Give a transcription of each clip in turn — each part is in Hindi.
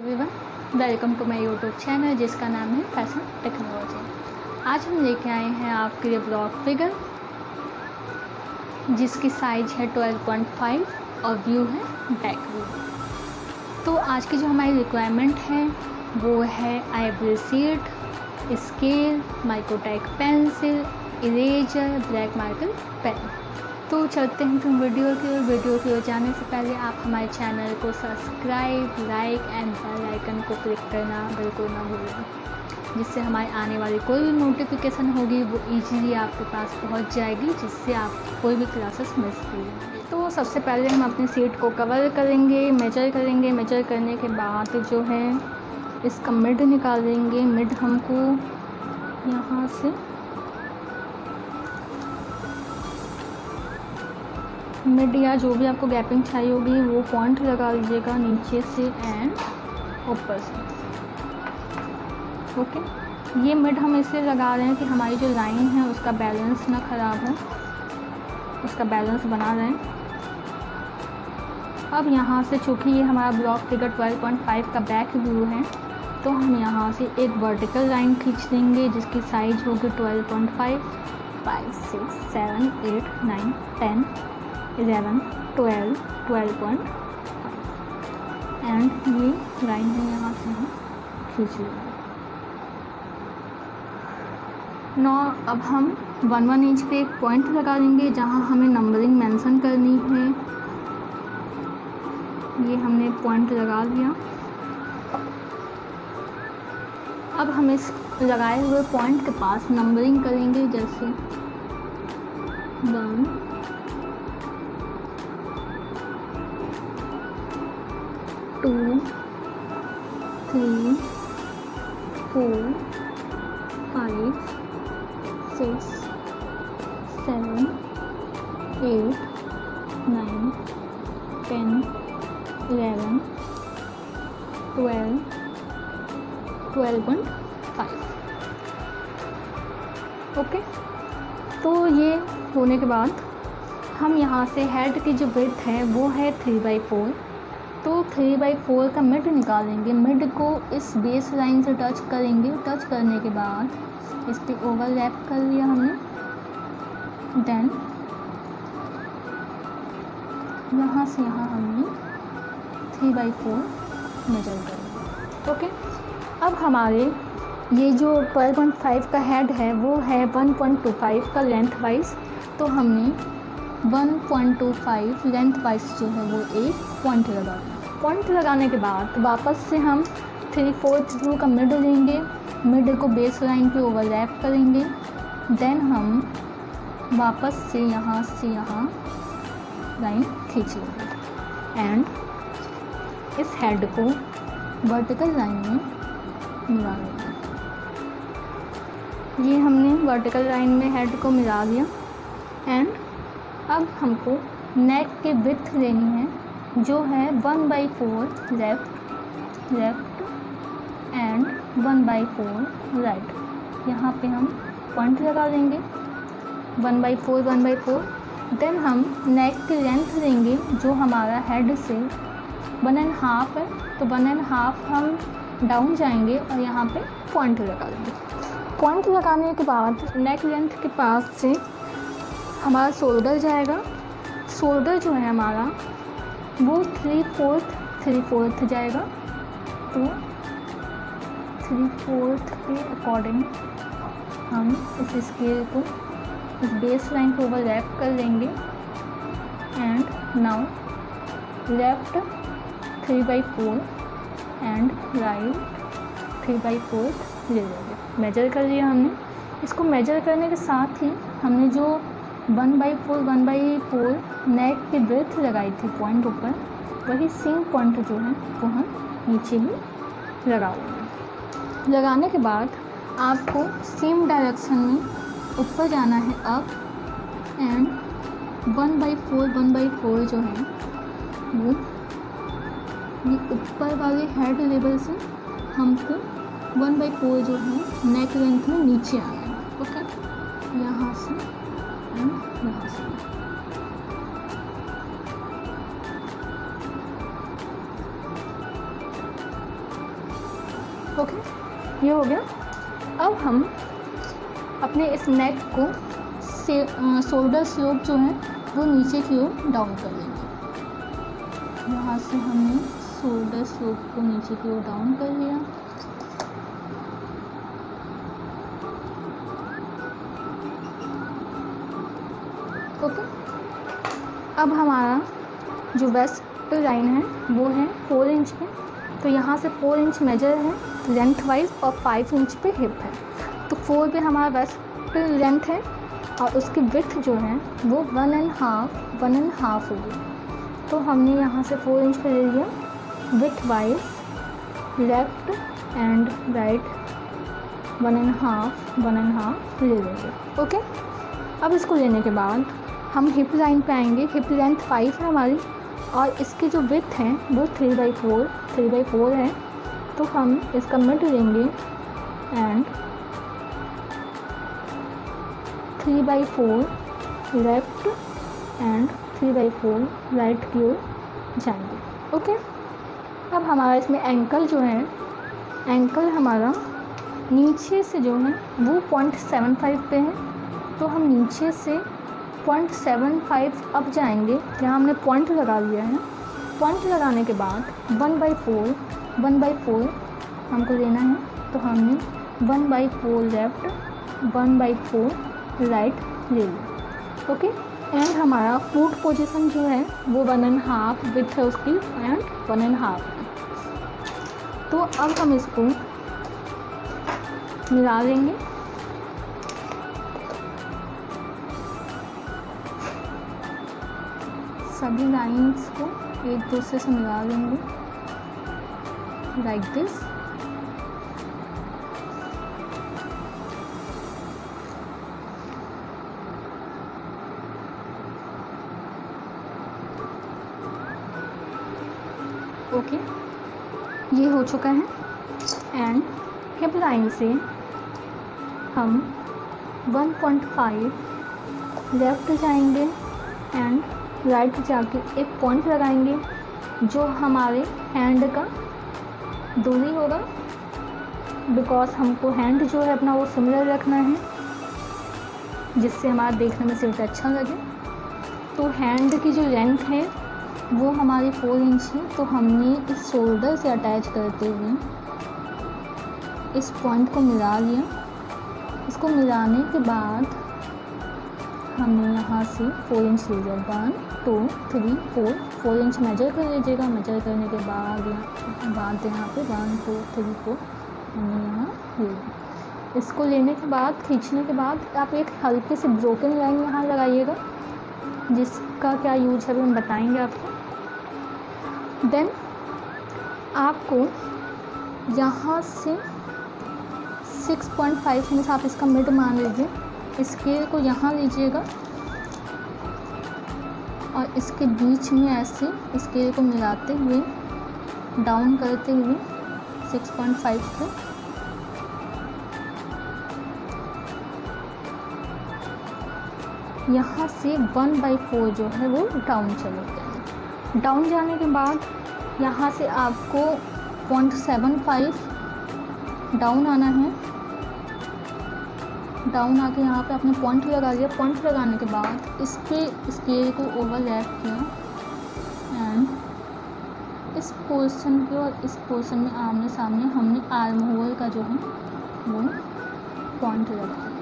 Everyone, welcome to my YouTube channel जिसका नाम है फैशन टेक्नोलॉजी। आज हम लेके आए हैं आपके लिए ब्लॉक फिगर जिसकी साइज है 12.5 और व्यू है बैक व्यू। तो आज की जो हमारी रिक्वायरमेंट है वो है eyebrow sheet, scale, microtech pencil, eraser, black marker pen. तो चलते हैं फिर वीडियो की ओर जाने से पहले आप हमारे चैनल को subscribe, like and bell icon को क्लिक करना बिल्कुल ना भूलें, जिससे हमारे आने वाली कोई भी नोटिफिकेशन होगी वो इजीली आपके पास पहुंच जाएगी, जिससे आप कोई भी क्लासेस मिस नहीं। तो सबसे पहले हम अपनी सीट को कवर करेंगे, मेजर करेंगे। मेजर करने के बाद जो है इसका मिड निकालेंगे। मिड हमको यहाँ से मिड या जो भी आपको गैपिंग चाहिए होगी वो पॉइंट लगा लीजिएगा नीचे से एंड ऊपर से। ओके, ये मिड हम इसलिए लगा रहे हैं कि हमारी जो लाइन है उसका बैलेंस ना ख़राब हो, उसका बैलेंस बना रहे। अब यहाँ से चूँकि ये हमारा ब्लॉक फिगर 12.5 का बैक व्यू है, तो हम यहाँ से एक वर्टिकल लाइन खींच देंगे जिसकी साइज होगी 12.5, 5, 6, 7, 8, 9, 10, 11, 12, 12.5 एंड ये लाइन है यहाँ से हम खींच लेंगे। अब हम 1 इंच पे एक पॉइंट लगा देंगे जहाँ हमें नंबरिंग मेंशन करनी है। ये हमने पॉइंट लगा लिया। अब हम इस लगाए हुए पॉइंट के पास नंबरिंग करेंगे, जैसे 1, 2, 3, 4, 5, 6, 7, 8, 9, 10, 11, 12, 12.5। ओके, तो ये होने के बाद हम यहाँ से हेड की जो विड्थ है वो है 3/4। तो 3/4 का मिड निकालेंगे। मिड को इस बेस लाइन से टच करेंगे। टच करने के बाद इस पर ओवरलैप कर लिया हमने। देन यहाँ से यहाँ हमने 3/4 मेजर करेंगे। ओके, अब हमारे ये जो 12.5 का हेड है वो है 1.25 का लेंथ वाइज। तो हमने 1.25 लेंथ वाइज जो है वो एक पॉइंट लगा। पॉइंट लगाने के बाद वापस से हम 3/4 व्यू का मिड लेंगे। मिड को बेस लाइन पे ओवरलैप करेंगे। देन हम वापस से यहाँ लाइन खींच लेंगे एंड इस हेड को वर्टिकल लाइन में मिला लेंगे। ये हमने वर्टिकल लाइन में हेड को मिला दिया एंड अब हमको नेक के विड्थ लेनी है जो है 1/4 लेफ्ट एंड 1/4 राइट। यहाँ पे हम पॉइंट लगा देंगे 1/4। देन हम नेक की लेंथ लेंगे जो हमारा हेड से 1.5 है, तो 1.5 हम डाउन जाएंगे और यहाँ पे पॉइंट लगा देंगे। पॉइंट लगाने के बाद नेक लेंथ के पास से हमारा शोल्डर जाएगा। शोल्डर जो है हमारा वो 3/4 जाएगा। तो 3/4 के अकॉर्डिंग हम इस स्केल को इस बेस लाइन को ओवरलैप कर लेंगे and now left 3/4 and right 3/4 ले लेंगे। मेजर कर लिया हमने। इसको मेजर करने के साथ ही हमने जो 1/4 नेक की ब्रेथ लगाई थी पॉइंट ऊपर, वही सेम पॉइंट जो है वो हम नीचे ही लगाओगे। लगाने के बाद आपको सेम डायरेक्शन में ऊपर जाना है अप एंड 1/4 जो है वो ये ऊपर वाले हेड लेवल से हमको 1/4 जो है नेक लेंथ में नीचे आना है। ओके, यहाँ से यहाँ से ओके, ये हो गया। अब हम अपने इस नेक को शोल्डर स्लोप जो है वो नीचे की ओर डाउन कर लेंगे। यहाँ से हमने शोल्डर स्लोप को नीचे की ओर डाउन कर लिया। ओके, अब हमारा जो वेस्ट लाइन है वो है 4 इंच पे, तो यहाँ से 4 इंच मेजर है लेंथ वाइज और 5 इंच पे हिप है। तो 4 पे हमारा वेस्ट लेंथ है और उसकी विड्थ जो है वो 1.5 होगी। तो हमने यहाँ से 4 इंच पे ले लिया, width wise left and right 1.5 ले लेंगे। ओके, अब इसको लेने के बाद हम हिप लाइन पे आएंगे। हिप लेंथ 5 है हमारी और इसकी जो विड्थ है वो 3/4 है। तो हम इसका मिड लेंगे एंड 3/4 लेफ्ट एंड 3/4 राइट की ओर जाएंगे। ओके, अब हमारा इसमें एंकल जो है, एंकल हमारा नीचे से जो है वो 0.75 पे है, तो हम नीचे से 0.75 अब जाएंगे। यहाँ हमने पॉइंट लगा लिया है। पॉइंट लगाने के बाद 1/4 हमको लेना है, तो हमने 1/4 लेफ्ट 1/4 राइट ले लिया। ओके, एंड हमारा फुट पोजीशन जो है वो 1.5 विथ है उसकी एंड 1.5। तो अब हम इसको मिला लेंगे। सभी लाइंस को एक दूसरे से मिला लेंगे लाइक दिस। ओके, ये हो चुका है। एंड हिप लाइन से हम 1.5 लेफ्ट जाएंगे एंड राइट जाके एक पॉइंट लगाएंगे जो हमारे हैंड का दूरी होगा, बिकॉज हमको हैंड जो है अपना वो सिमिलर रखना है जिससे हमारा देखने में सिर्फ अच्छा लगे। तो हैंड की जो लेंथ है वो हमारी 4 इंच है, तो हमने इस शोल्डर से अटैच करते हुए इस पॉइंट को मिला लिया। इसको मिलाने के बाद हमने यहाँ से 4 इंच ले लिया। 1 2 3 4 इंच मेजर कर लीजिएगा। मेजर करने के बाद यहाँ पे 1 2 3 4 हमने यहाँ ले लिया। इसको लेने के बाद खींचने के बाद आप एक हल्की सी ब्रोकन लाइन यहाँ लगाइएगा, जिसका क्या यूज है हम बताएंगे आपको। देन आपको यहाँ से 6.5 में आप इसका मिड मान लीजिए। स्केल को यहाँ लीजिएगा और इसके बीच में ऐसे स्केल को मिलाते हुए डाउन करते हुए 6.5 पे यहाँ से 1/4 जो है वो डाउन चले जाएंगे। डाउन जाने के बाद यहाँ से आपको 0.75 डाउन आना है। डाउन आके यहाँ पे आपने पॉइंट लगा लिया। पॉइंट लगाने के बाद इस पे स्केल को ओवरलैप किया एंड इस पोर्शन के और इस पोर्शन में आमने सामने हमने आर्म होल का जो है वो पॉइंट लगा दिया।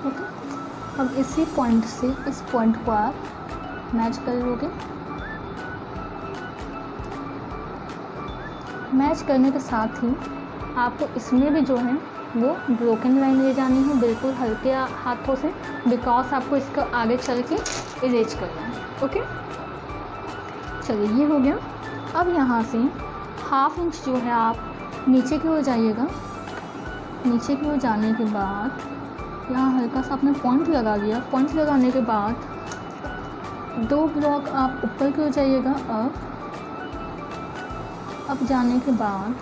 ओके, अब इसी पॉइंट से इस पॉइंट को आप मैच कर लोगे। मैच करने के साथ ही आपको इसमें भी जो है वो ब्रोकन लाइन ले जानी है, बिल्कुल हल्के हाथों से, बिकॉज आपको इसका आगे चल के इरेज करना है। ओके, चलिए ये हो गया। अब यहाँ से 1/2 इंच जो है आप नीचे की ओर जाइएगा। नीचे की ओर जाने के बाद यहाँ हल्का सा आपने पॉइंट लगा लिया। पॉइंट लगाने के बाद 2 ब्लॉक आप ऊपर की ओर जाइएगा। अब जाने के बाद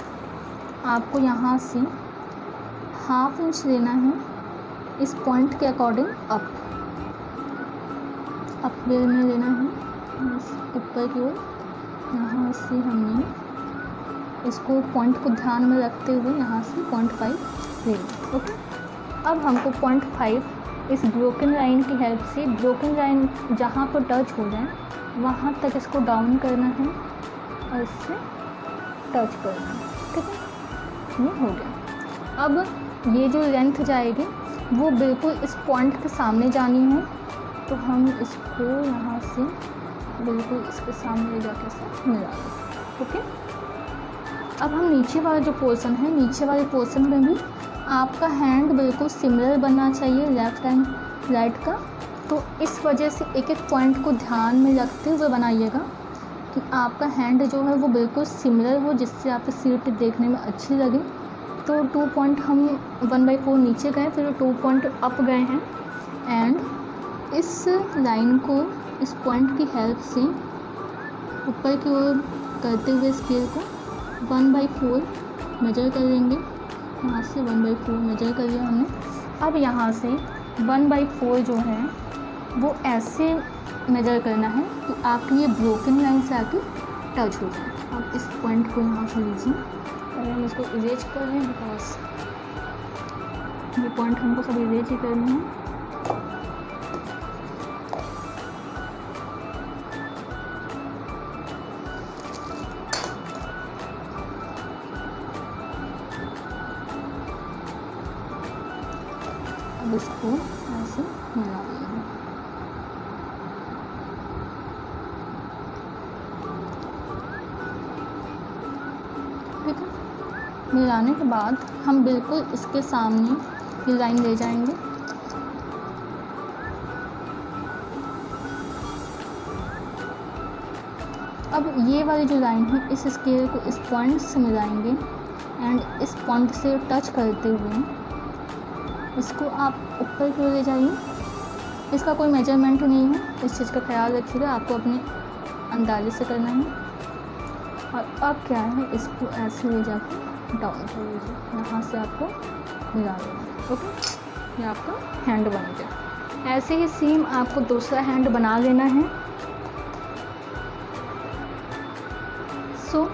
आपको यहाँ से 1/2 इंच लेना है इस पॉइंट के अकॉर्डिंग अप। अपवेल में लेना है, बस ऊपर की ओर। यहाँ से हमने इसको पॉइंट को ध्यान में रखते हुए यहाँ से 0.5 ले लिया। ओके, अब हमको 0.5 इस ब्रोकन लाइन की हेल्प से, ब्रोकन लाइन जहाँ पर टच हो जाए वहाँ तक इसको डाउन करना है और इससे टच करना है। ठीक है, ये हो गया। अब ये जो लेंथ जाएगी वो बिल्कुल इस पॉइंट के सामने जानी है, तो हम इसको यहाँ से बिल्कुल इसके सामने ले जाकर से मिला दें। ओके, अब हम नीचे वाला जो पोर्शन है, नीचे वाले पोर्शन में भी आपका हैंड बिल्कुल सिमिलर बनना चाहिए लेफ़्ट एंड राइट का। तो इस वजह से एक एक पॉइंट को ध्यान में रखते हुए बनाइएगा कि आपका हैंड जो है वो बिल्कुल सिमिलर हो, जिससे आपकी सीट देखने में अच्छी लगे। तो 2 पॉइंट हम 1/4 नीचे गए, फिर 2 पॉइंट अप गए हैं, एंड इस लाइन को इस पॉइंट की हेल्प से ऊपर की ओर करते हुए स्केल को 1/4 मेजर कर लेंगे। यहाँ से 1/4 मेजर कर लिया हमने। अब यहाँ से 1/4 जो है वो ऐसे मेजर करना है कि आपकी ये ब्रोकन लाइन से आके टच हो जाए। अब इस पॉइंट को यहाँ से लीजिए, पहले हम इसको इरेज कर रहे हैं बिकॉज ये पॉइंट हमको सब इरेज ही करने हैं। अब इसको ऐसे मिला देंगे। ठीक है, मिलाने के बाद हम बिल्कुल इसके सामने ये लाइन ले जाएंगे। अब ये वाली जो लाइन है इस स्केल को इस पॉइंट से मिलाएंगे एंड इस पॉइंट से टच करते हुए इसको आप ऊपर की ओर ले जाइए। इसका कोई मेजरमेंट नहीं है, इस चीज़ का ख्याल रखिएगा, आपको अपने अंदाजे से करना है। और अब क्या है, इसको ऐसे ले जाकर डाउन कर लीजिए, यहाँ से आपको मिला देना। ओके, ये आपका हैंड बन गया। ऐसे ही सेम आपको दूसरा हैंड बना लेना है। सो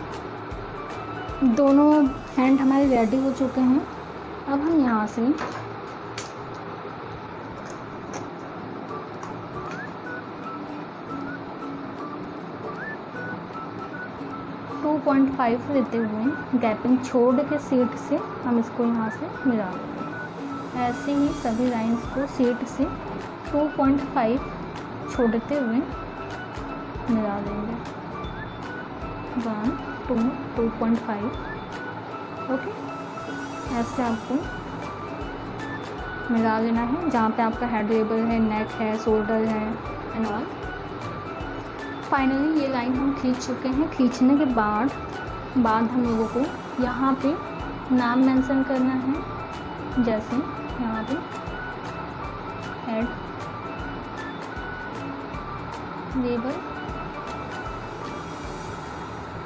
दोनों हैंड हमारे रेडी हो चुके हैं। अब हम यहाँ से टू 2.5 लेते हुए गैपिंग छोड़ के सीट से हम इसको यहाँ से मिला देंगे। ऐसे ही सभी लाइंस को सीट से 2.5 छोड़ते हुए मिला देंगे। 1 2 2.5। ओके, ऐसे आपको मिला लेना है जहाँ पे आपका हेड लेवल है, नेक है, शोल्डर है एंड ऑल। फाइनली ये लाइन हम खींच चुके हैं। खींचने के बाद हम लोगों को यहाँ पे नाम मेंशन करना है, जैसे यहाँ पे हेड लेवल,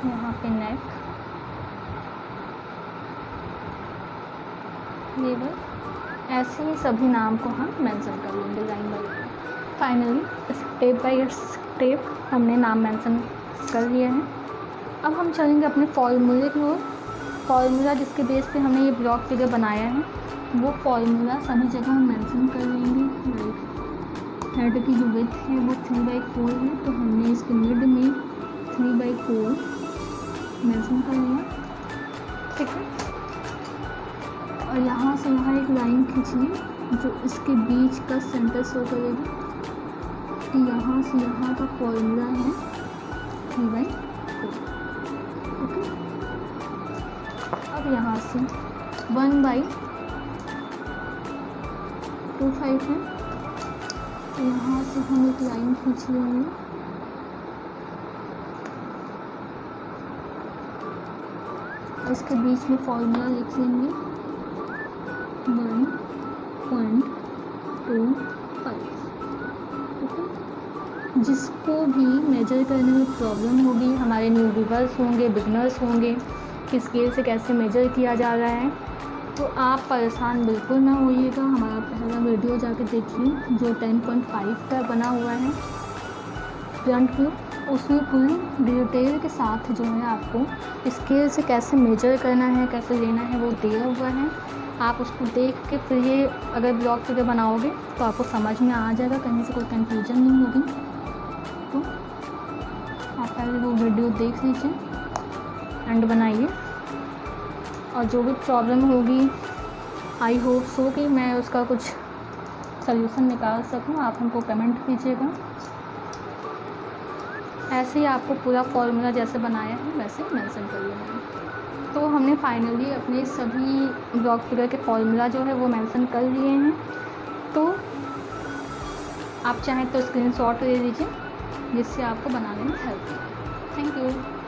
यहाँ पे नेक लेवल, ऐसे ही सभी नाम को हम मेंशन कर लेंगे line by line. Finally step by step हमने नाम मेंशन कर लिए हैं। अब हम चलेंगे अपने फॉर्मूले की ओर। फॉर्मूला जिसके बेस पे हमने ये ब्लॉक फिगर बनाया है, वो फॉर्मूला सभी जगह हम मेंशन कर लेंगे। लाइक हेड की जो विड्थ है वो 3/4 है, तो हमने इसके मिड में 3/4 मेंशन कर लिया। ठीक है, और यहाँ से यहाँ एक लाइन खींचिए जो इसके बीच का सेंटर शो करेगा। यहाँ से यहाँ का फॉर्मूला है 3/4। ओके, अब यहाँ से 1/25 है, तो यहाँ से हम एक लाइन खींच लेंगे। इसके बीच में फॉर्मूला लिख लेंगे 1.25। जिसको भी मेजर करने में प्रॉब्लम होगी, हमारे न्यू व्यूअर्स होंगे, बिगनर्स होंगे कि स्केल से कैसे मेजर किया जा रहा है, तो आप परेशान बिल्कुल ना होइएगा। हमारा पहला वीडियो जाके देखिए जो 10.5 का बना हुआ है, फ्रंट व्यू, उसमें पूरी डिटेल के साथ जो है आपको स्केल से कैसे मेजर करना है, कैसे लेना है, वो दिया हुआ है। आप उसको देख के फिर ये अगर ब्लॉक फिगर बनाओगे तो आपको समझ में आ जाएगा, कहीं से कोई कन्फ्यूजन नहीं होगी। तो आप पहले वो वीडियो देख लीजिए एंड बनाइए, और जो भी प्रॉब्लम होगी आई होप सो कि मैं उसका कुछ सल्यूशन निकाल सकूं। आप हमको कमेंट कीजिएगा। ऐसे ही आपको पूरा फॉर्मूला जैसे बनाया है वैसे मेंशन कर लेना। तो हमने फाइनली अपने सभी ब्लॉक फिगर के फॉर्मूला जो है वो मेंशन कर लिए हैं। तो आप चाहें तो स्क्रीनशॉट ले लीजिए, जिससे आपको बनाने में हेल्प मिले। Thank you.